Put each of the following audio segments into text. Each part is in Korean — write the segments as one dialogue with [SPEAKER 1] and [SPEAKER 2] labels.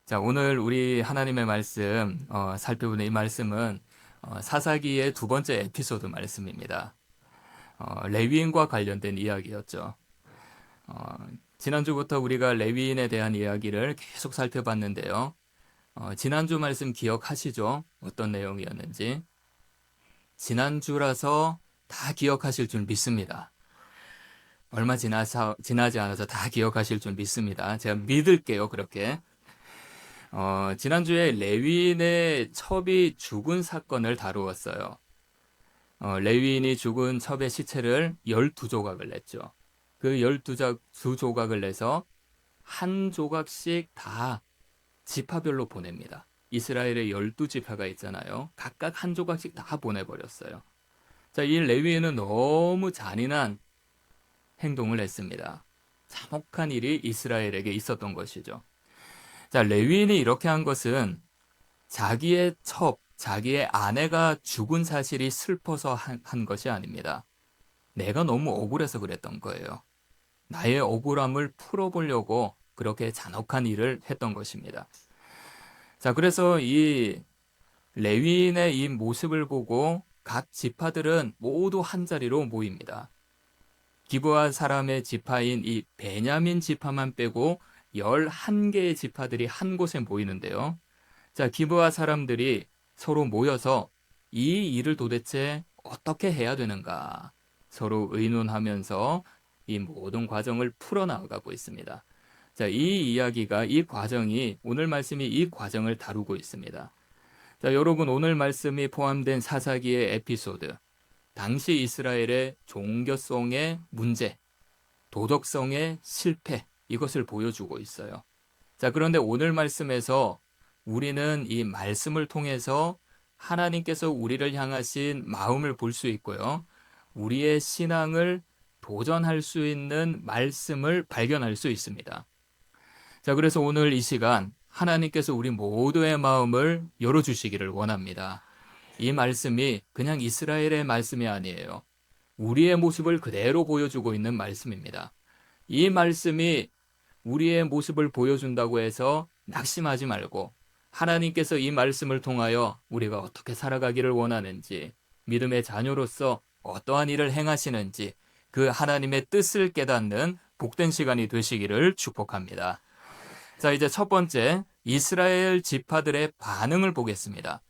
[SPEAKER 1] 자, 오늘 우리 하나님의 말씀 살펴보는 이 말씀은 사사기의 두 번째 에피소드 말씀입니다. 레위인과 관련된 이야기였죠. 어, 지난주부터 우리가 레위인에 대한 이야기를 계속 살펴봤는데요. 지난주 말씀 기억하시죠? 어떤 내용이었는지. 지난주라서 다 기억하실 줄 믿습니다. 얼마 지나지 않아서 다 기억하실 줄 믿습니다. 제가 믿을게요, 그렇게. 지난주에 레위인의 첩이 죽은 사건을 다루었어요. 레위인이 죽은 첩의 시체를 12조각을 냈죠. 그 12조각을 내서 한 조각씩 다 지파별로 보냅니다. 이스라엘의 12지파가 있잖아요. 각각 한 조각씩 다 보내버렸어요. 자, 이 레위인은 너무 잔인한 행동을 했습니다. 참혹한 일이 이스라엘에게 있었던 것이죠. 자, 레위인이 이렇게 한 것은 자기의 자기의 아내가 죽은 사실이 슬퍼서 한 것이 아닙니다. 내가 너무 억울해서 그랬던 거예요. 나의 억울함을 풀어보려고 그렇게 잔혹한 일을 했던 것입니다. 자, 그래서 이 레위인의 이 모습을 보고 각 지파들은 모두 한자리로 모입니다. 기브아 사람의 지파인 이 베냐민 지파만 빼고 11개의 지파들이 한 곳에 모이는데요. 자, 기브아 사람들이 서로 모여서 이 일을 도대체 어떻게 해야 되는가 서로 의논하면서 이 모든 과정을 풀어나가고 있습니다. 자, 이 과정이 오늘 말씀이 이 과정을 다루고 있습니다. 자, 여러분 오늘 말씀이 포함된 사사기의 에피소드, 당시 이스라엘의 종교성의 문제, 도덕성의 실패, 이것을 보여주고 있어요. 자, 그런데 오늘 말씀에서 우리는 이 말씀을 통해서 하나님께서 우리를 향하신 마음을 볼 수 있고요. 우리의 신앙을 도전할 수 있는 말씀을 발견할 수 있습니다. 자, 그래서 오늘 이 시간 하나님께서 우리 모두의 마음을 열어주시기를 원합니다. 이 말씀이 그냥 이스라엘의 말씀이 아니에요. 우리의 모습을 그대로 보여주고 있는 말씀입니다. 이 말씀이 우리의 모습을 보여준다고 해서 낙심하지 말고 하나님께서 이 말씀을 통하여 우리가 어떻게 살아가기를 원하는지, 믿음의 자녀로서 어떠한 일을 행하시는지 그 하나님의 뜻을 깨닫는 복된 시간이 되시기를 축복합니다. 자, 이제 첫 번째 이스라엘 지파들의 반응을 보겠습니다.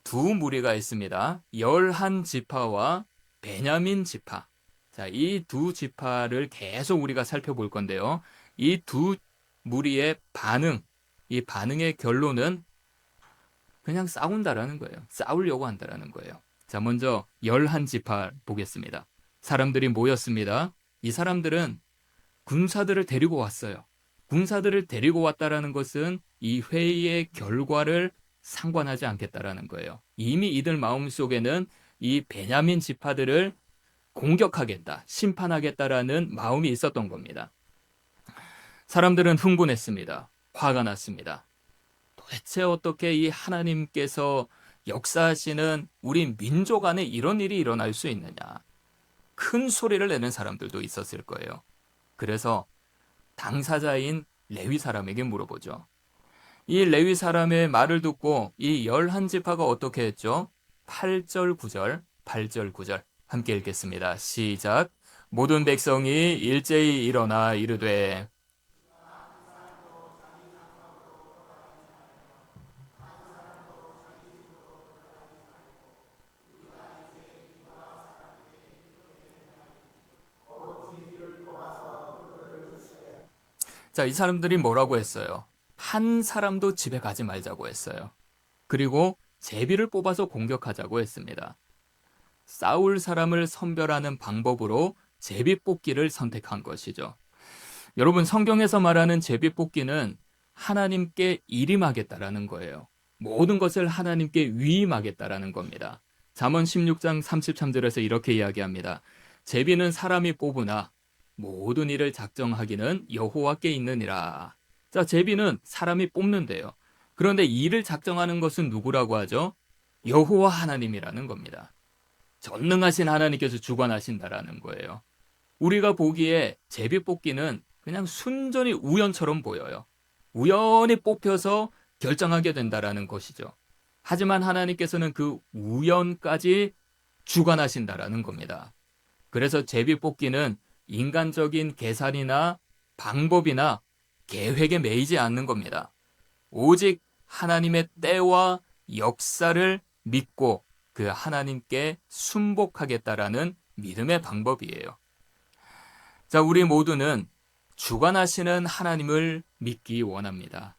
[SPEAKER 1] 두 무리가 있습니다. 11지파와 베냐민 지파. 자, 이 두 지파를 계속 우리가 살펴볼 건데요. 이 두 무리의 반응, 이 반응의 결론은 그냥 싸운다라는 거예요. 싸우려고 한다라는 거예요. 자, 먼저 11지파 보겠습니다. 사람들이 모였습니다. 이 사람들은 군사들을 데리고 왔어요. 군사들을 데리고 왔다라는 것은 이 회의의 결과를 상관하지 않겠다라는 거예요. 이미 이들 마음속에는 이 베냐민 지파들을 공격하겠다, 심판하겠다라는 마음이 있었던 겁니다. 사람들은 흥분했습니다. 화가 났습니다. 도대체 어떻게 이 하나님께서 역사하시는 우리 민족 안에 이런 일이 일어날 수 있느냐. 큰 소리를 내는 사람들도 있었을 거예요. 그래서 당사자인 레위 사람에게 물어보죠. 이 레위 사람의 말을 듣고 이 11지파가 어떻게 했죠? 8절 9절, 8절 9절 함께 읽겠습니다. 시작. 모든 백성이 일제히 일어나 이르되. 자, 이 사람들이 뭐라고 했어요? 한 사람도 집에 가지 말자고 했어요. 그리고 제비를 뽑아서 공격하자고 했습니다. 싸울 사람을 선별하는 방법으로 제비 뽑기를 선택한 것이죠. 여러분, 성경에서 말하는 제비 뽑기는 하나님께 일임하겠다라는 거예요. 모든 것을 하나님께 위임하겠다라는 겁니다. 잠언 16장 33절에서 이렇게 이야기합니다. 제비는 사람이 뽑으나 모든 일을 작정하기는 여호와께 있느니라. 자, 제비는 사람이 뽑는데요. 그런데 일을 작정하는 것은 누구라고 하죠? 여호와 하나님이라는 겁니다. 전능하신 하나님께서 주관하신다라는 거예요. 우리가 보기에 제비 뽑기는 그냥 순전히 우연처럼 보여요. 우연히 뽑혀서 결정하게 된다라는 것이죠. 하지만 하나님께서는 그 우연까지 주관하신다라는 겁니다. 그래서 제비 뽑기는 인간적인 계산이나 방법이나 계획에 매이지 않는 겁니다. 오직 하나님의 때와 역사를 믿고 그 하나님께 순복하겠다라는 믿음의 방법이에요. 자, 우리 모두는 주관하시는 하나님을 믿기 원합니다.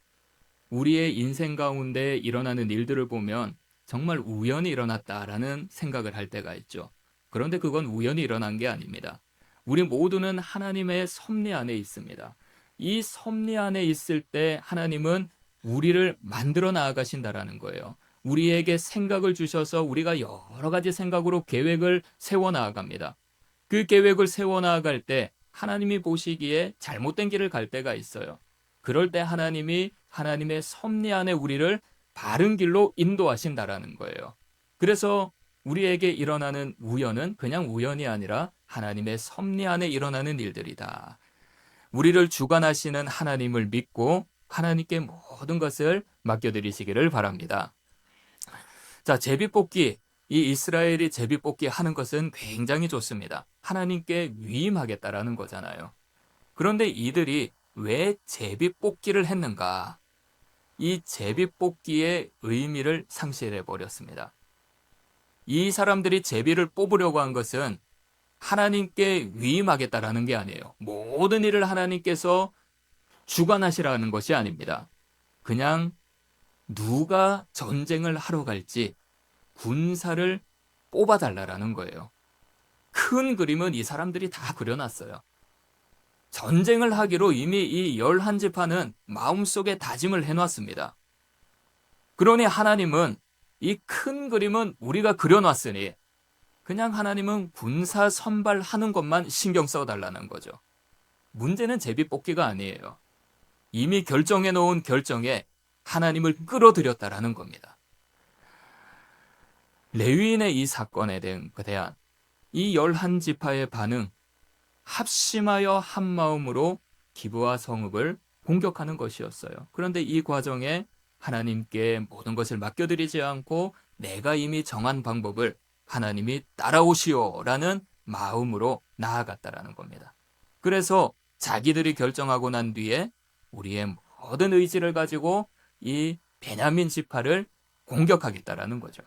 [SPEAKER 1] 우리의 인생 가운데 일어나는 일들을 보면 정말 우연히 일어났다라는 생각을 할 때가 있죠. 그런데 그건 우연히 일어난 게 아닙니다. 우리 모두는 하나님의 섭리 안에 있습니다. 이 섭리 안에 있을 때 하나님은 우리를 만들어 나아가신다라는 거예요. 우리에게 생각을 주셔서 우리가 여러 가지 생각으로 계획을 세워 나아갑니다. 그 계획을 세워 나아갈 때 하나님이 보시기에 잘못된 길을 갈 때가 있어요. 그럴 때 하나님이 하나님의 섭리 안에 우리를 바른 길로 인도하신다라는 거예요. 그래서 우리에게 일어나는 우연은 그냥 우연이 아니라 하나님의 섭리 안에 일어나는 일들이다. 우리를 주관하시는 하나님을 믿고 하나님께 모든 것을 맡겨드리시기를 바랍니다. 자, 제비뽑기. 이 이스라엘이 제비뽑기 하는 것은 굉장히 좋습니다. 하나님께 위임하겠다라는 거잖아요. 그런데 이들이 왜 제비뽑기를 했는가? 이 제비뽑기의 의미를 상실해 버렸습니다. 이 사람들이 제비를 뽑으려고 한 것은 하나님께 위임하겠다라는 게 아니에요. 모든 일을 하나님께서 주관하시라는 것이 아닙니다. 그냥 누가 전쟁을 하러 갈지 군사를 뽑아달라는 거예요. 큰 그림은 이 사람들이 다 그려놨어요. 전쟁을 하기로 이미 이 11지파는 마음속에 다짐을 해놨습니다. 그러니 하나님은 이 큰 그림은 우리가 그려놨으니 그냥 하나님은 군사 선발하는 것만 신경 써달라는 거죠. 문제는 제비뽑기가 아니에요. 이미 결정해 놓은 결정에 하나님을 끌어들였다라는 겁니다. 레위인의 이 사건에 대한 이 11지파의 반응, 합심하여 한 마음으로 기브와 성읍을 공격하는 것이었어요. 그런데 이 과정에 하나님께 모든 것을 맡겨드리지 않고 내가 이미 정한 방법을 하나님이 따라오시오라는 마음으로 나아갔다라는 겁니다. 그래서 자기들이 결정하고 난 뒤에 우리의 모든 의지를 가지고 이 베냐민 지파를 공격하겠다라는 거죠.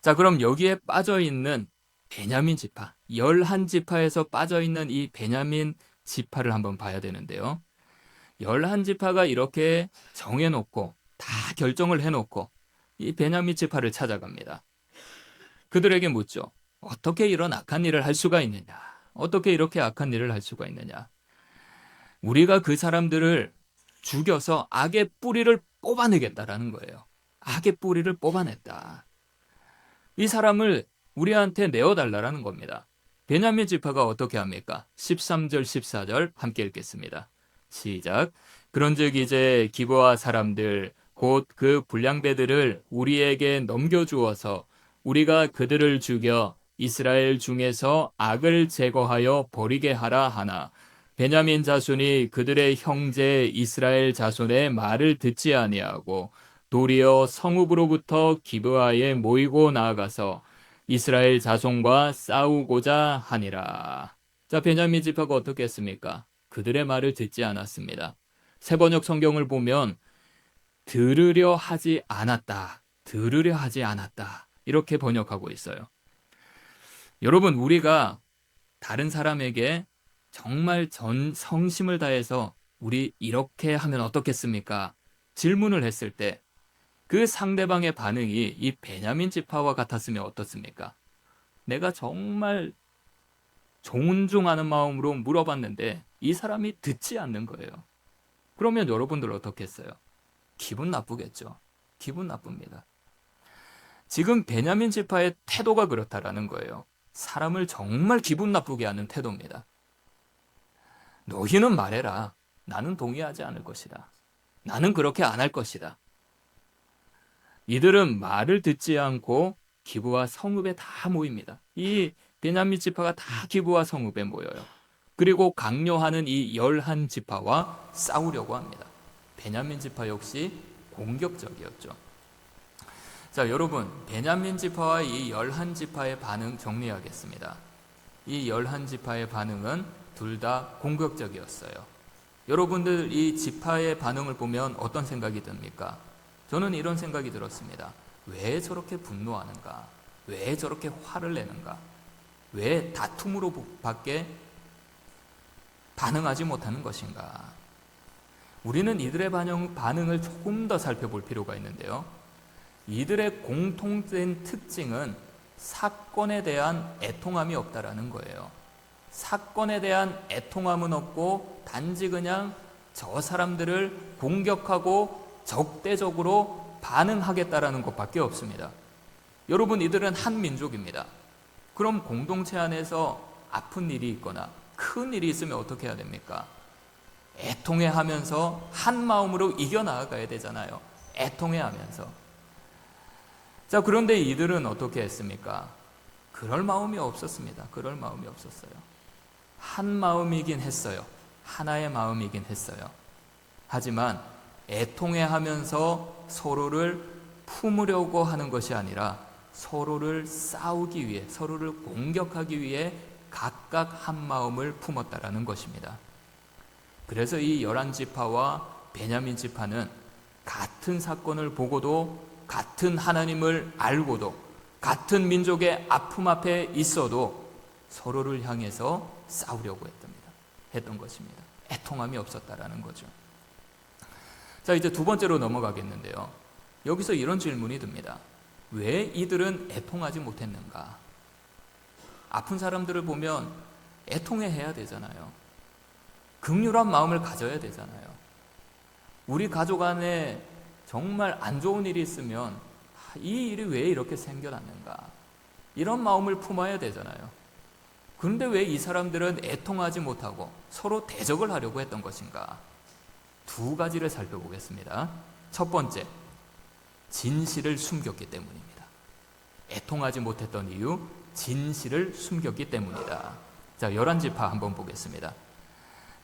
[SPEAKER 1] 자, 그럼 여기에 빠져있는 베냐민 지파, 11지파에서 빠져있는 이 베냐민 지파를 한번 봐야 되는데요. 11지파가 이렇게 정해놓고 다 결정을 해놓고 이 베냐민 지파를 찾아갑니다. 그들에게 묻죠. 어떻게 이런 악한 일을 할 수가 있느냐? 어떻게 이렇게 악한 일을 할 수가 있느냐? 우리가 그 사람들을 죽여서 악의 뿌리를 뽑아내겠다라는 거예요. 악의 뿌리를 뽑아냈다. 이 사람을 우리한테 내어달라는 겁니다. 베냐민 지파가 어떻게 합니까? 13절, 14절 함께 읽겠습니다. 시작. 그런즉 이제 기브아 사람들 곧 그 불량배들을 우리에게 넘겨주어서 우리가 그들을 죽여 이스라엘 중에서 악을 제거하여 버리게 하라 하나 베냐민 자손이 그들의 형제 이스라엘 자손의 말을 듣지 아니하고 도리어 성읍으로부터 기브아에 모이고 나아가서 이스라엘 자손과 싸우고자 하니라. 자, 베냐민 지파가 어떻게 했습니까? 그들의 말을 듣지 않았습니다. 세번역 성경을 보면 들으려 하지 않았다. 들으려 하지 않았다. 이렇게 번역하고 있어요. 여러분, 우리가 다른 사람에게 정말 성심을 다해서 우리 이렇게 하면 어떻겠습니까? 질문을 했을 때 그 상대방의 반응이 이 베냐민 지파와 같았으면 어떻습니까? 내가 정말 존중하는 마음으로 물어봤는데 이 사람이 듣지 않는 거예요. 그러면 여러분들 어떻게 했어요? 기분 나쁘겠죠. 기분 나쁩니다. 지금 베냐민 지파의 태도가 그렇다라는 거예요. 사람을 정말 기분 나쁘게 하는 태도입니다. 너희는 말해라. 나는 동의하지 않을 것이다. 나는 그렇게 안 할 것이다. 이들은 말을 듣지 않고 기브와 성읍에 다 모입니다. 이 베냐민 지파가 다 기브와 성읍에 모여요. 그리고 강요하는 이 11지파와 싸우려고 합니다. 베냐민 지파 역시 공격적이었죠. 자, 여러분, 베냐민 지파와 이 11지파의 반응 정리하겠습니다. 이 11지파의 반응은 둘 다 공격적이었어요. 여러분들 이 지파의 반응을 보면 어떤 생각이 듭니까? 저는 이런 생각이 들었습니다. 왜 저렇게 분노하는가? 왜 저렇게 화를 내는가? 왜 다툼으로 밖에 반응하지 못하는 것인가? 우리는 이들의 반응을 조금 더 살펴볼 필요가 있는데요. 이들의 공통된 특징은 사건에 대한 애통함이 없다라는 거예요. 사건에 대한 애통함은 없고 단지 그냥 저 사람들을 공격하고 적대적으로 반응하겠다라는 것밖에 없습니다. 여러분, 이들은 한 민족입니다. 그럼 공동체 안에서 아픈 일이 있거나 큰 일이 있으면 어떻게 해야 됩니까? 애통해하면서 한 마음으로 이겨나가야 되잖아요. 애통해하면서. 자, 그런데 이들은 어떻게 했습니까? 그럴 마음이 없었습니다. 그럴 마음이 없었어요. 한 마음이긴 했어요. 하나의 마음이긴 했어요. 하지만 애통해하면서 서로를 품으려고 하는 것이 아니라 서로를 싸우기 위해, 서로를 공격하기 위해 각각 한 마음을 품었다라는 것입니다. 그래서 이 11지파와 베냐민 지파는 같은 사건을 보고도, 같은 하나님을 알고도, 같은 민족의 아픔 앞에 있어도 서로를 향해서 싸우려고 했던 것입니다. 애통함이 없었다라는 거죠. 자, 이제 두 번째로 넘어가겠는데요. 여기서 이런 질문이 듭니다. 왜 이들은 애통하지 못했는가? 아픈 사람들을 보면 애통해야 되잖아요. 긍휼한 마음을 가져야 되잖아요. 우리 가족 안에 정말 안 좋은 일이 있으면 이 일이 왜 이렇게 생겨났는가? 이런 마음을 품어야 되잖아요. 그런데 왜 이 사람들은 애통하지 못하고 서로 대적을 하려고 했던 것인가? 두 가지를 살펴보겠습니다. 첫 번째, 진실을 숨겼기 때문입니다. 애통하지 못했던 이유, 진실을 숨겼기 때문이다. 자, 11지파 한번 보겠습니다.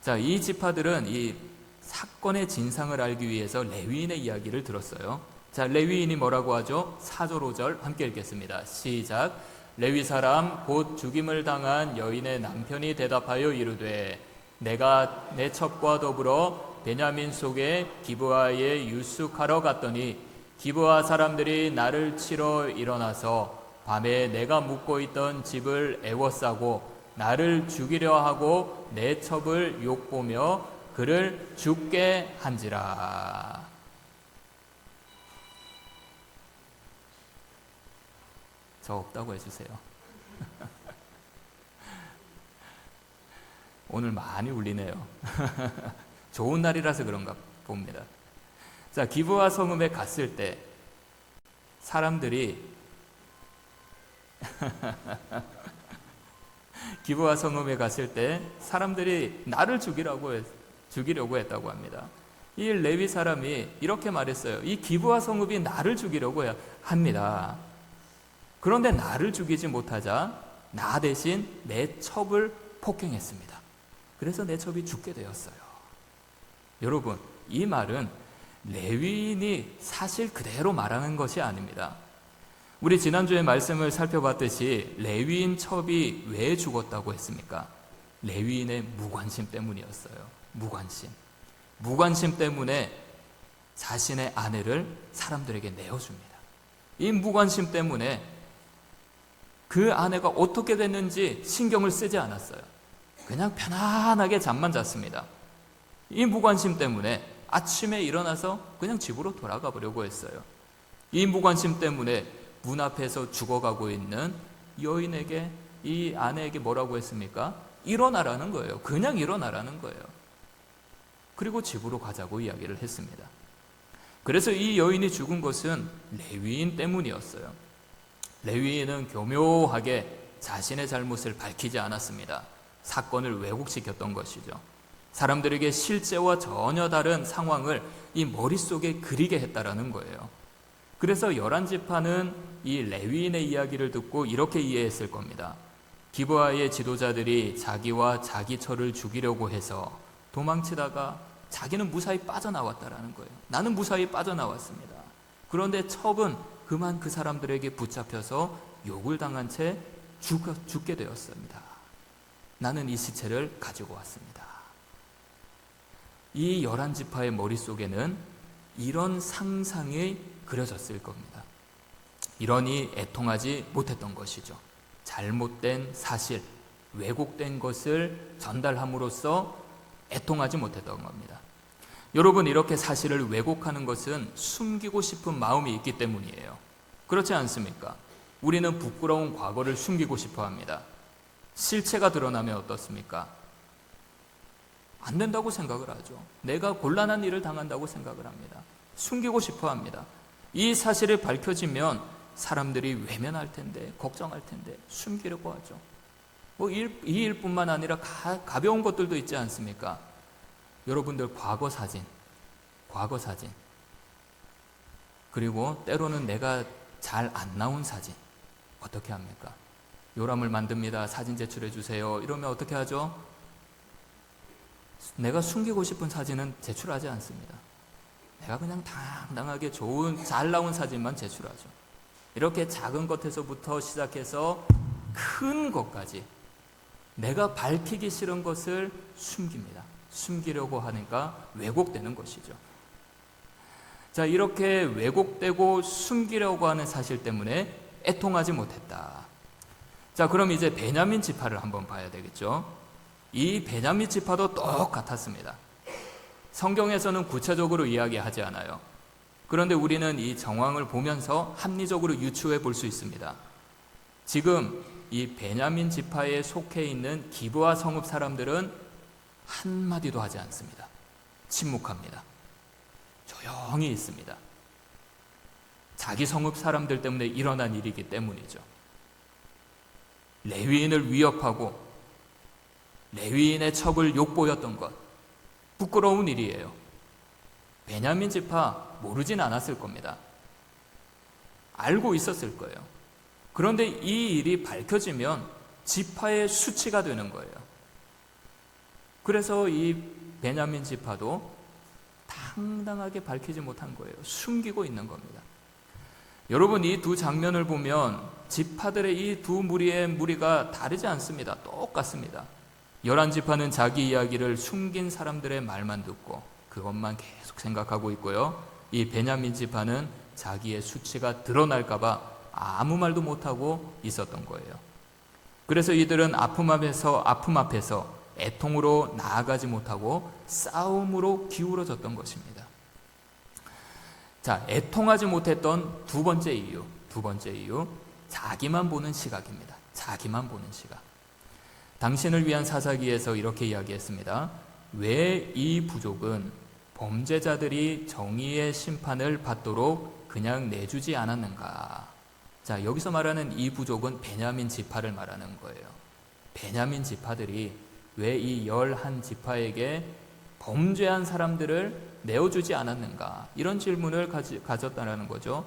[SPEAKER 1] 자, 이 지파들은 이 사건의 진상을 알기 위해서 레위인의 이야기를 들었어요. 자, 레위인이 뭐라고 하죠? 4절 5절 함께 읽겠습니다. 시작. 레위 사람 곧 죽임을 당한 여인의 남편이 대답하여 이르되 내가 내 첩과 더불어 베냐민 속에 기브아에 유숙하러 갔더니 기브아 사람들이 나를 치러 일어나서 밤에 내가 묵고 있던 집을 애워싸고 나를 죽이려 하고 내 첩을 욕보며 그를 죽게 한지라. 저 없다고 해주세요. 오늘 많이 울리네요. 좋은 날이라서 그런가 봅니다. 자, 기브아 성읍에 갔을 때 사람들이 기브아 성읍에 갔을 때 사람들이 나를 죽이려고 했다고 합니다. 이 레위 사람이 이렇게 말했어요. 이 기브아 성읍이 나를 죽이려고 합니다. 그런데 나를 죽이지 못하자 나 대신 내 첩을 폭행했습니다. 그래서 내 첩이 죽게 되었어요. 여러분, 이 말은 레위인이 사실 그대로 말하는 것이 아닙니다. 우리 지난주에 말씀을 살펴봤듯이 레위인 첩이 왜 죽었다고 했습니까? 레위인의 무관심 때문이었어요. 무관심 때문에 자신의 아내를 사람들에게 내어줍니다. 이 무관심 때문에 그 아내가 어떻게 됐는지 신경을 쓰지 않았어요. 그냥 편안하게 잠만 잤습니다. 이 무관심 때문에 아침에 일어나서 그냥 집으로 돌아가 보려고 했어요. 이 무관심 때문에 문 앞에서 죽어가고 있는 여인에게, 이 아내에게 뭐라고 했습니까? 일어나라는 거예요. 그냥 일어나라는 거예요. 그리고 집으로 가자고 이야기를 했습니다. 그래서 이 여인이 죽은 것은 레위인 때문이었어요. 레위인은 교묘하게 자신의 잘못을 밝히지 않았습니다. 사건을 왜곡시켰던 것이죠. 사람들에게 실제와 전혀 다른 상황을 이 머릿속에 그리게 했다라는 거예요. 그래서 11지파는 이 레위인의 이야기를 듣고 이렇게 이해했을 겁니다. 기브아의 지도자들이 자기와 자기 처를 죽이려고 해서 도망치다가 자기는 무사히 빠져나왔다라는 거예요. 나는 무사히 빠져나왔습니다. 그런데 첩은 그만 그 사람들에게 붙잡혀서 욕을 당한 채 죽게 되었습니다. 나는 이 시체를 가지고 왔습니다. 이 11지파의 머릿속에는 이런 상상이 그려졌을 겁니다. 이러니 애통하지 못했던 것이죠. 잘못된 사실, 왜곡된 것을 전달함으로써 애통하지 못했던 겁니다. 여러분, 이렇게 사실을 왜곡하는 것은 숨기고 싶은 마음이 있기 때문이에요. 그렇지 않습니까? 우리는 부끄러운 과거를 숨기고 싶어 합니다. 실체가 드러나면 어떻습니까? 안 된다고 생각을 하죠. 내가 곤란한 일을 당한다고 생각을 합니다. 숨기고 싶어 합니다. 이 사실이 밝혀지면 사람들이 외면할 텐데, 걱정할 텐데 숨기려고 하죠. 이 일뿐만 아니라 가벼운 것들도 있지 않습니까? 여러분들 과거 사진, 그리고 때로는 내가 잘 안 나온 사진 어떻게 합니까? 요람을 만듭니다. 사진 제출해 주세요. 이러면 어떻게 하죠? 내가 숨기고 싶은 사진은 제출하지 않습니다. 내가 그냥 당당하게 좋은 잘 나온 사진만 제출하죠. 이렇게 작은 것에서부터 시작해서 큰 것까지 내가 밝히기 싫은 것을 숨깁니다. 숨기려고 하니까 왜곡되는 것이죠. 자, 이렇게 왜곡되고 숨기려고 하는 사실 때문에 애통하지 못했다. 자, 그럼 이제 베냐민 지파를 한번 봐야 되겠죠. 이 베냐민 지파도 똑같았습니다. 성경에서는 구체적으로 이야기하지 않아요. 그런데 우리는 이 정황을 보면서 합리적으로 유추해 볼 수 있습니다. 지금 이 베냐민 지파에 속해 있는 기브아 성읍 사람들은 한마디도 하지 않습니다. 침묵합니다. 조용히 있습니다. 자기 성읍 사람들 때문에 일어난 일이기 때문이죠. 레위인을 위협하고 레위인의 첩을 욕보였던 것, 부끄러운 일이에요. 베냐민 지파 모르진 않았을 겁니다. 알고 있었을 거예요. 그런데 이 일이 밝혀지면 지파의 수치가 되는 거예요. 그래서 이 베냐민 지파도 당당하게 밝히지 못한 거예요. 숨기고 있는 겁니다. 여러분, 이 두 장면을 보면 지파들의 이 두 무리가 다르지 않습니다. 똑같습니다. 11지파는 자기 이야기를 숨긴 사람들의 말만 듣고 그것만 계속 생각하고 있고요. 이 베냐민 지파는 자기의 수치가 드러날까 봐 아무 말도 못하고 있었던 거예요. 그래서 이들은 아픔 앞에서 애통으로 나아가지 못하고 싸움으로 기울어졌던 것입니다. 자, 애통하지 못했던 두 번째 이유, 자기만 보는 시각입니다. 자기만 보는 시각. 당신을 위한 사사기에서 이렇게 이야기했습니다. 왜 이 부족은 범죄자들이 정의의 심판을 받도록 그냥 내주지 않았는가? 자, 여기서 말하는 이 부족은 베냐민 지파를 말하는 거예요. 베냐민 지파들이 왜 이 11지파에게 범죄한 사람들을 내어주지 않았는가? 이런 질문을 가졌다는 거죠.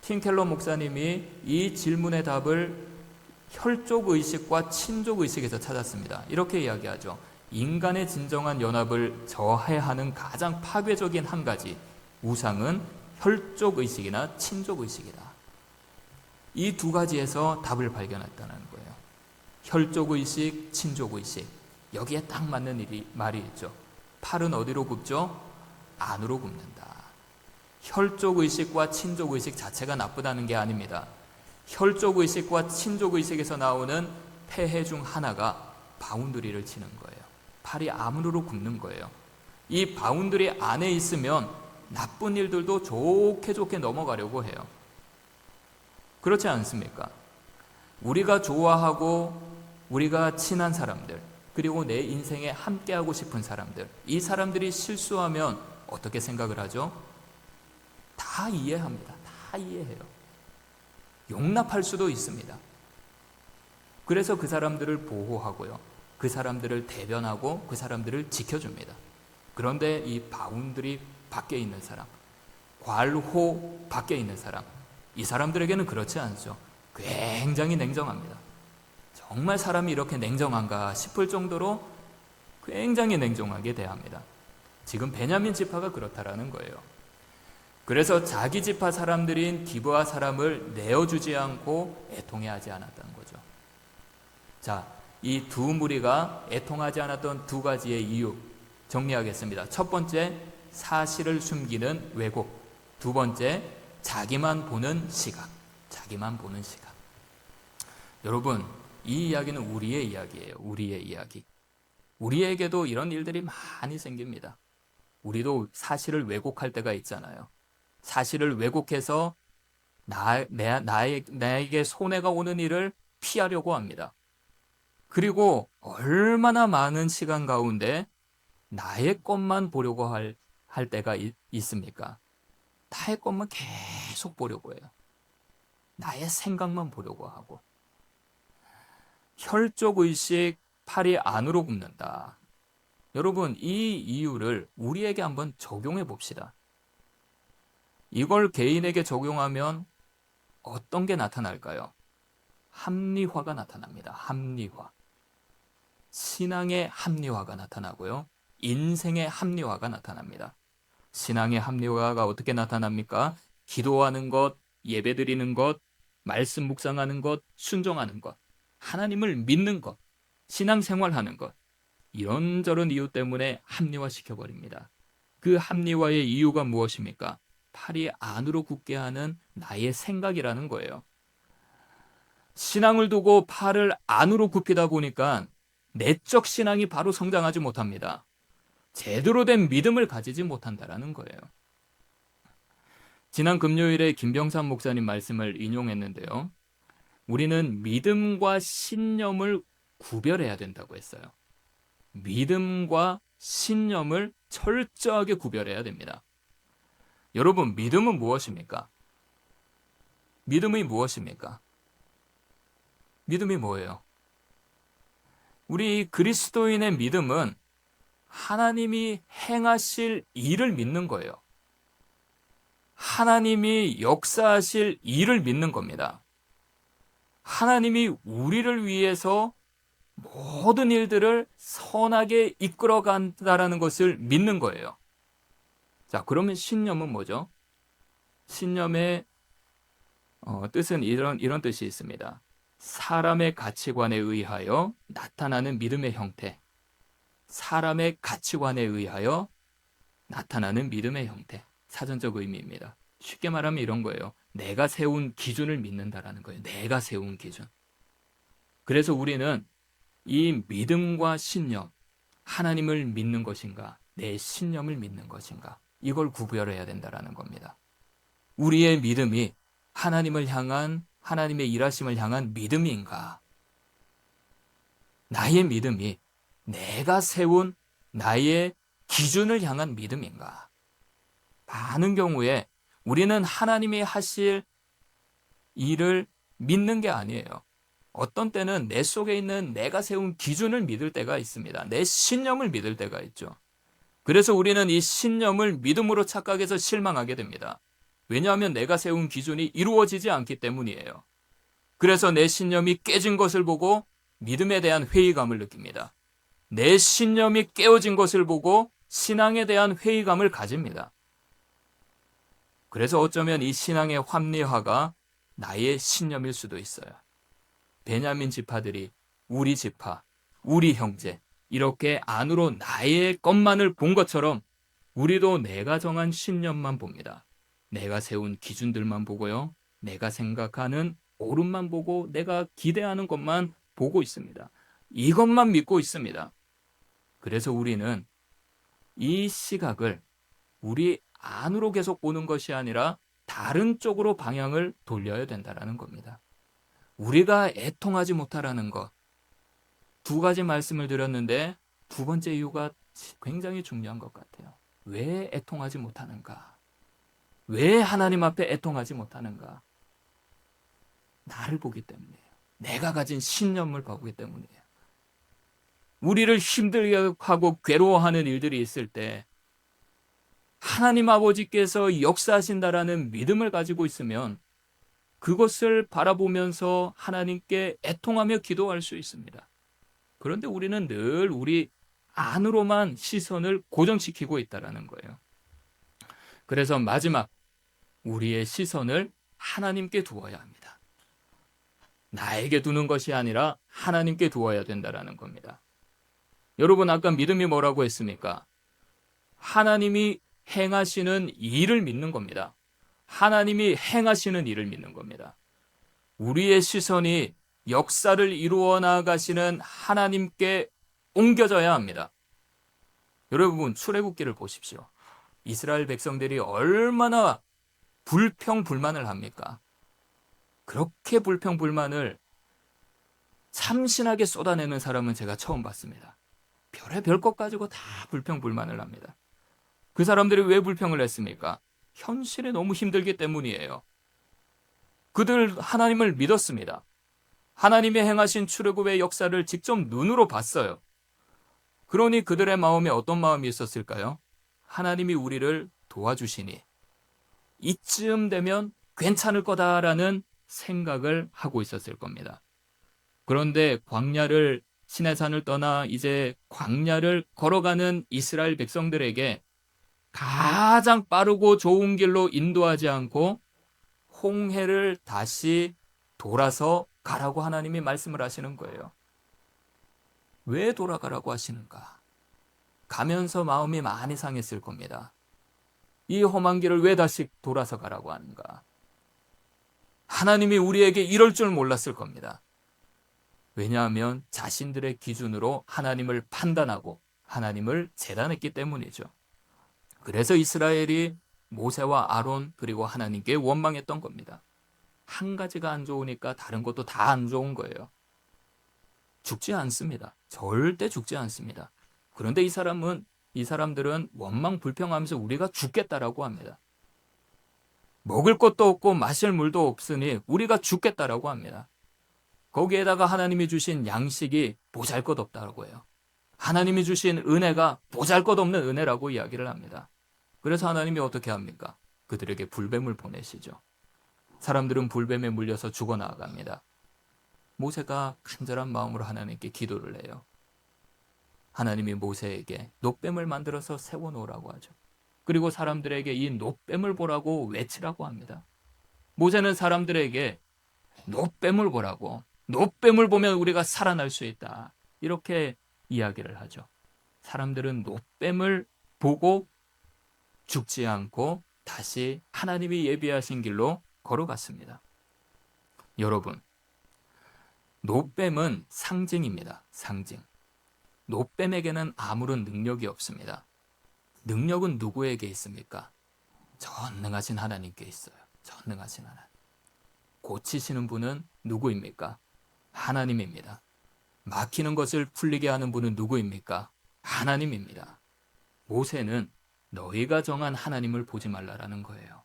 [SPEAKER 1] 팀 켈러 목사님이 이 질문의 답을 혈족의식과 친족의식에서 찾았습니다. 이렇게 이야기하죠. 인간의 진정한 연합을 저해하는 가장 파괴적인 한 가지 우상은 혈족의식이나 친족의식이다. 이 두 가지에서 답을 발견했다는 거예요. 혈족의식, 친족의식. 여기에 딱 맞는 말이 있죠. 팔은 어디로 굽죠? 안으로 굽는다. 혈족의식과 친족의식 자체가 나쁘다는 게 아닙니다. 혈족의식과 친족의식에서 나오는 폐해 중 하나가 바운드리를 치는 거예요. 팔이 안으로 굽는 거예요. 이 바운드리 안에 있으면 나쁜 일들도 좋게 넘어가려고 해요. 그렇지 않습니까? 우리가 좋아하고 우리가 친한 사람들, 그리고 내 인생에 함께하고 싶은 사람들, 이 사람들이 실수하면 어떻게 생각을 하죠? 다 이해합니다. 다 이해해요. 용납할 수도 있습니다. 그래서 그 사람들을 보호하고요. 그 사람들을 대변하고 그 사람들을 지켜줍니다. 그런데 이 바운드리 밖에 있는 사람, 괄호 밖에 있는 사람, 이 사람들에게는 그렇지 않죠. 굉장히 냉정합니다. 정말 사람이 이렇게 냉정한가 싶을 정도로 굉장히 냉정하게 대합니다. 지금 베냐민 지파가 그렇다라는 거예요. 그래서 자기 지파 사람들인 기브아 사람을 내어주지 않고 애통해하지 않았다는 거죠. 자, 이 두 무리가 애통하지 않았던 두 가지의 이유 정리하겠습니다. 첫 번째, 사실을 숨기는 왜곡. 두 번째, 자기만 보는 시각. 자기만 보는 시각. 여러분, 이 이야기는 우리의 이야기예요. 우리의 이야기. 우리에게도 이런 일들이 많이 생깁니다. 우리도 사실을 왜곡할 때가 있잖아요. 사실을 왜곡해서 나에게 손해가 오는 일을 피하려고 합니다. 그리고 얼마나 많은 시간 가운데 나의 것만 보려고 할 때가 있습니까? 나의 것만 계속 보려고 해요. 나의 생각만 보려고 하고. 혈족의식, 팔이 안으로 굽는다. 여러분, 이 이유를 우리에게 한번 적용해 봅시다. 이걸 개인에게 적용하면 어떤 게 나타날까요? 합리화가 나타납니다. 합리화. 신앙의 합리화가 나타나고요. 인생의 합리화가 나타납니다. 신앙의 합리화가 어떻게 나타납니까? 기도하는 것, 예배드리는 것, 말씀 묵상하는 것, 순종하는 것, 하나님을 믿는 것, 신앙생활하는 것, 이런저런 이유 때문에 합리화시켜버립니다. 그 합리화의 이유가 무엇입니까? 팔이 안으로 굽게 하는 나의 생각이라는 거예요. 신앙을 두고 팔을 안으로 굽히다 보니까 내적 신앙이 바로 성장하지 못합니다. 제대로 된 믿음을 가지지 못한다라는 거예요. 지난 금요일에 김병삼 목사님 말씀을 인용했는데요. 우리는 믿음과 신념을 구별해야 된다고 했어요. 믿음과 신념을 철저하게 구별해야 됩니다. 여러분, 믿음은 무엇입니까? 믿음이 무엇입니까? 믿음이 뭐예요? 우리 그리스도인의 믿음은 하나님이 행하실 일을 믿는 거예요. 하나님이 역사하실 일을 믿는 겁니다. 하나님이 우리를 위해서 모든 일들을 선하게 이끌어 간다라는 것을 믿는 거예요. 자, 그러면 신념은 뭐죠? 신념의 뜻은 이런 뜻이 있습니다. 사람의 가치관에 의하여 나타나는 믿음의 형태. 사람의 가치관에 의하여 나타나는 믿음의 형태. 사전적 의미입니다. 쉽게 말하면 이런 거예요. 내가 세운 기준을 믿는다라는 거예요. 내가 세운 기준. 그래서 우리는 이 믿음과 신념, 하나님을 믿는 것인가, 내 신념을 믿는 것인가, 이걸 구별해야 된다라는 겁니다. 우리의 믿음이 하나님을 향한, 하나님의 일하심을 향한 믿음인가? 나의 믿음이 내가 세운 나의 기준을 향한 믿음인가? 많은 경우에 우리는 하나님이 하실 일을 믿는 게 아니에요. 어떤 때는 내 속에 있는 내가 세운 기준을 믿을 때가 있습니다. 내 신념을 믿을 때가 있죠. 그래서 우리는 이 신념을 믿음으로 착각해서 실망하게 됩니다. 왜냐하면 내가 세운 기준이 이루어지지 않기 때문이에요. 그래서 내 신념이 깨진 것을 보고 믿음에 대한 회의감을 느낍니다. 내 신념이 깨어진 것을 보고 신앙에 대한 회의감을 가집니다. 그래서 어쩌면 이 신앙의 합리화가 나의 신념일 수도 있어요. 베냐민 지파들이 우리 지파, 우리 형제, 이렇게 안으로 나의 것만을 본 것처럼 우리도 내가 정한 신념만 봅니다. 내가 세운 기준들만 보고요. 내가 생각하는 옳음만 보고 내가 기대하는 것만 보고 있습니다. 이것만 믿고 있습니다. 그래서 우리는 이 시각을 우리 안으로 계속 보는 것이 아니라 다른 쪽으로 방향을 돌려야 된다는 겁니다. 우리가 애통하지 못하라는 것, 두 가지 말씀을 드렸는데 두 번째 이유가 굉장히 중요한 것 같아요. 왜 애통하지 못하는가? 왜 하나님 앞에 애통하지 못하는가? 나를 보기 때문이에요. 내가 가진 신념을 보기 때문이에요. 우리를 힘들게 하고 괴로워하는 일들이 있을 때 하나님 아버지께서 역사하신다라는 믿음을 가지고 있으면 그것을 바라보면서 하나님께 애통하며 기도할 수 있습니다. 그런데 우리는 늘 우리 안으로만 시선을 고정시키고 있다라는 거예요. 그래서 마지막, 우리의 시선을 하나님께 두어야 합니다. 나에게 두는 것이 아니라 하나님께 두어야 된다라는 겁니다. 여러분, 아까 믿음이 뭐라고 했습니까? 하나님이 행하시는 일을 믿는 겁니다. 하나님이 행하시는 일을 믿는 겁니다. 우리의 시선이 역사를 이루어 나가시는 하나님께 옮겨져야 합니다. 여러분, 출애굽기를 보십시오. 이스라엘 백성들이 얼마나 불평불만을 합니까? 그렇게 불평불만을 참신하게 쏟아내는 사람은 제가 처음 봤습니다. 별의별 것 가지고 다 불평불만을 합니다. 그 사람들이 왜 불평을 했습니까? 현실이 너무 힘들기 때문이에요. 그들 하나님을 믿었습니다. 하나님이 행하신 출애굽의 역사를 직접 눈으로 봤어요. 그러니 그들의 마음에 어떤 마음이 있었을까요? 하나님이 우리를 도와주시니 이쯤 되면 괜찮을 거다라는 생각을 하고 있었을 겁니다. 그런데 광야를, 시내산을 떠나 이제 광야를 걸어가는 이스라엘 백성들에게 가장 빠르고 좋은 길로 인도하지 않고 홍해를 다시 돌아서 가라고 하나님이 말씀을 하시는 거예요. 왜 돌아가라고 하시는가? 가면서 마음이 많이 상했을 겁니다. 이 험한 길을 왜 다시 돌아서 가라고 하는가? 하나님이 우리에게 이럴 줄 몰랐을 겁니다. 왜냐하면 자신들의 기준으로 하나님을 판단하고 하나님을 재단했기 때문이죠. 그래서 이스라엘이 모세와 아론 그리고 하나님께 원망했던 겁니다. 한 가지가 안 좋으니까 다른 것도 다 안 좋은 거예요. 죽지 않습니다. 절대 죽지 않습니다. 그런데 이 사람들은 원망 불평하면서 우리가 죽겠다라고 합니다. 먹을 것도 없고 마실 물도 없으니 우리가 죽겠다라고 합니다. 거기에다가 하나님이 주신 양식이 보잘것없다고 해요. 하나님이 주신 은혜가 보잘것없는 은혜라고 이야기를 합니다. 그래서 하나님이 어떻게 합니까? 그들에게 불뱀을 보내시죠. 사람들은 불뱀에 물려서 죽어나갑니다. 모세가 간절한 마음으로 하나님께 기도를 해요. 하나님이 모세에게 놋뱀을 만들어서 세워놓으라고 하죠. 그리고 사람들에게 이 놋뱀을 보라고 외치라고 합니다. 모세는 사람들에게 놋뱀을 보라고, 놋뱀을 보면 우리가 살아날 수 있다, 이렇게 이야기를 하죠. 사람들은 놋뱀을 보고 죽지 않고 다시 하나님이 예비하신 길로 걸어갔습니다. 여러분, 놋뱀은 상징입니다. 상징. 놋뱀에게는 아무런 능력이 없습니다. 능력은 누구에게 있습니까? 전능하신 하나님께 있어요. 전능하신 하나님. 고치시는 분은 누구입니까? 하나님입니다. 막히는 것을 풀리게 하는 분은 누구입니까? 하나님입니다. 모세는 너희가 정한 하나님을 보지 말라라는 거예요.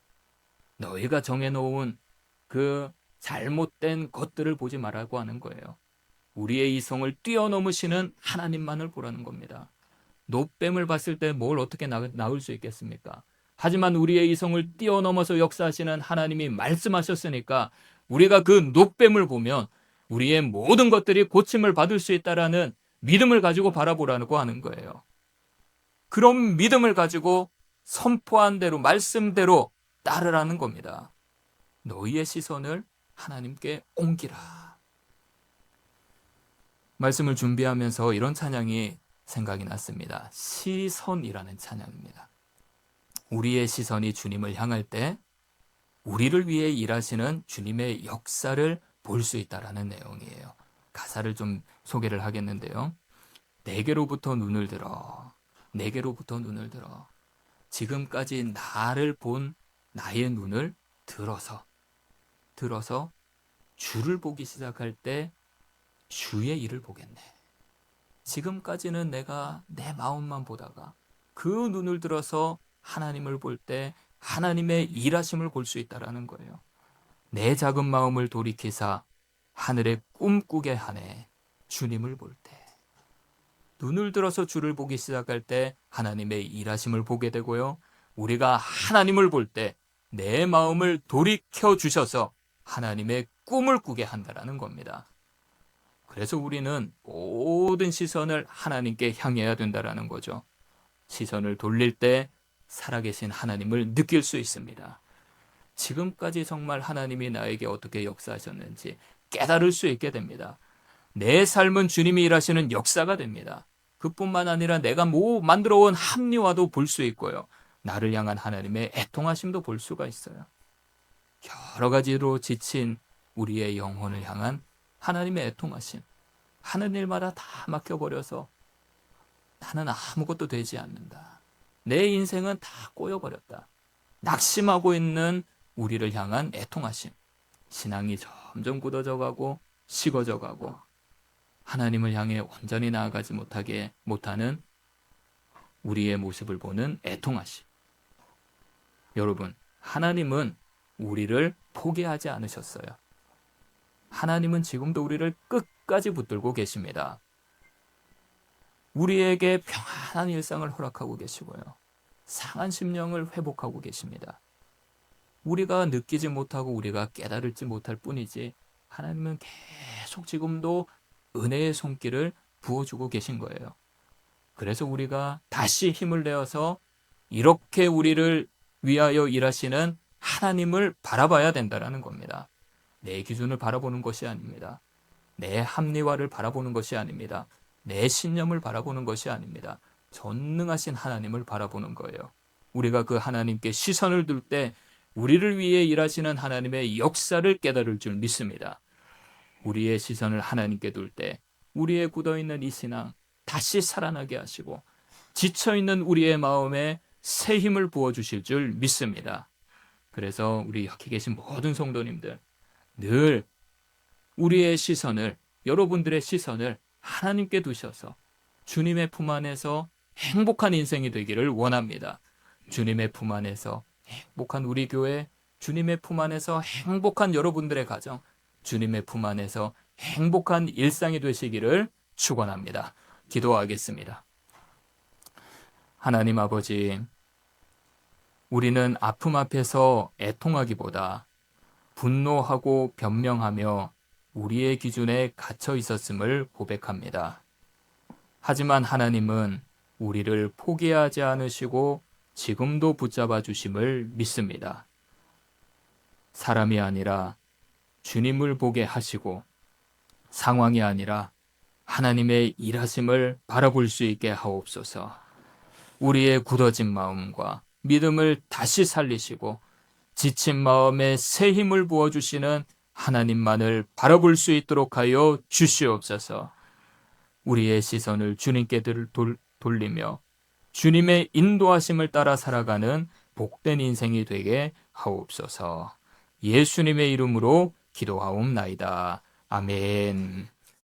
[SPEAKER 1] 너희가 정해놓은 그 잘못된 것들을 보지 말라고 하는 거예요. 우리의 이성을 뛰어넘으시는 하나님만을 보라는 겁니다. 놋뱀을 봤을 때 뭘 어떻게 나올 수 있겠습니까? 하지만 우리의 이성을 뛰어넘어서 역사하시는 하나님이 말씀하셨으니까 우리가 그 놋뱀을 보면 우리의 모든 것들이 고침을 받을 수 있다라는 믿음을 가지고 바라보라고 하는 거예요. 그런 믿음을 가지고 선포한 대로, 말씀대로 따르라는 겁니다. 너희의 시선을 하나님께 옮기라. 말씀을 준비하면서 이런 찬양이 생각이 났습니다. 시선이라는 찬양입니다. 우리의 시선이 주님을 향할 때 우리를 위해 일하시는 주님의 역사를 볼 수 있다라는 내용이에요. 가사를 좀 소개를 하겠는데요. 내게로부터 눈을 들어, 내게로부터 눈을 들어. 지금까지 나를 본 나의 눈을 들어서 주를 보기 시작할 때 주의 일을 보겠네. 지금까지는 내가 내 마음만 보다가 그 눈을 들어서 하나님을 볼 때 하나님의 일하심을 볼 수 있다라는 거예요. 내 작은 마음을 돌이키사 하늘에 꿈꾸게 하네. 주님을 볼 때. 눈을 들어서 주를 보기 시작할 때 하나님의 일하심을 보게 되고요. 우리가 하나님을 볼 때 내 마음을 돌이켜 주셔서 하나님의 꿈을 꾸게 한다라는 겁니다. 그래서 우리는 모든 시선을 하나님께 향해야 된다라는 거죠. 시선을 돌릴 때 살아계신 하나님을 느낄 수 있습니다. 지금까지 정말 하나님이 나에게 어떻게 역사하셨는지 깨달을 수 있게 됩니다. 내 삶은 주님이 일하시는 역사가 됩니다. 그뿐만 아니라 내가 만들어온 합리화도 볼 수 있고요. 나를 향한 하나님의 애통하심도 볼 수가 있어요. 여러 가지로 지친 우리의 영혼을 향한 하나님의 애통하심. 하는 일마다 다 맡겨버려서 나는 아무것도 되지 않는다. 내 인생은 다 꼬여버렸다. 낙심하고 있는 우리를 향한 애통하심. 신앙이 점점 굳어져 가고 식어져 가고 하나님을 향해 온전히 나아가지 못하는 우리의 모습을 보는 애통하심. 여러분, 하나님은 우리를 포기하지 않으셨어요. 하나님은 지금도 우리를 끝까지 붙들고 계십니다. 우리에게 평안한 일상을 허락하고 계시고요. 상한 심령을 회복하고 계십니다. 우리가 느끼지 못하고 우리가 깨달을지 못할 뿐이지 하나님은 계속 지금도 은혜의 손길을 부어주고 계신 거예요. 그래서 우리가 다시 힘을 내어서 이렇게 우리를 위하여 일하시는 하나님을 바라봐야 된다는 겁니다. 내 기준을 바라보는 것이 아닙니다. 내 합리화를 바라보는 것이 아닙니다. 내 신념을 바라보는 것이 아닙니다. 전능하신 하나님을 바라보는 거예요. 우리가 그 하나님께 시선을 둘 때 우리를 위해 일하시는 하나님의 역사를 깨달을 줄 믿습니다. 우리의 시선을 하나님께 둘 때 우리의 굳어있는 이 신앙 다시 살아나게 하시고 지쳐있는 우리의 마음에 새 힘을 부어주실 줄 믿습니다. 그래서 우리 여기 계신 모든 성도님들 늘 우리의 시선을, 여러분들의 시선을 하나님께 두셔서 주님의 품 안에서 행복한 인생이 되기를 원합니다. 주님의 품 안에서 행복한 우리 교회, 주님의 품 안에서 행복한 여러분들의 가정, 주님의 품 안에서 행복한 일상이 되시기를 축원합니다. 기도하겠습니다. 하나님 아버지, 우리는 아픔 앞에서 애통하기보다 분노하고 변명하며 우리의 기준에 갇혀 있었음을 고백합니다. 하지만 하나님은 우리를 포기하지 않으시고 지금도 붙잡아 주심을 믿습니다. 사람이 아니라 주님을 보게 하시고 상황이 아니라 하나님의 일하심을 바라볼 수 있게 하옵소서. 우리의 굳어진 마음과 믿음을 다시 살리시고 지친 마음에 새 힘을 부어주시는 하나님만을 바라볼 수 있도록 하여 주시옵소서. 우리의 시선을 주님께 돌리며 주님의 인도하심을 따라 살아가는 복된 인생이 되게 하옵소서. 예수님의 이름으로 기도하옵나이다. 아멘.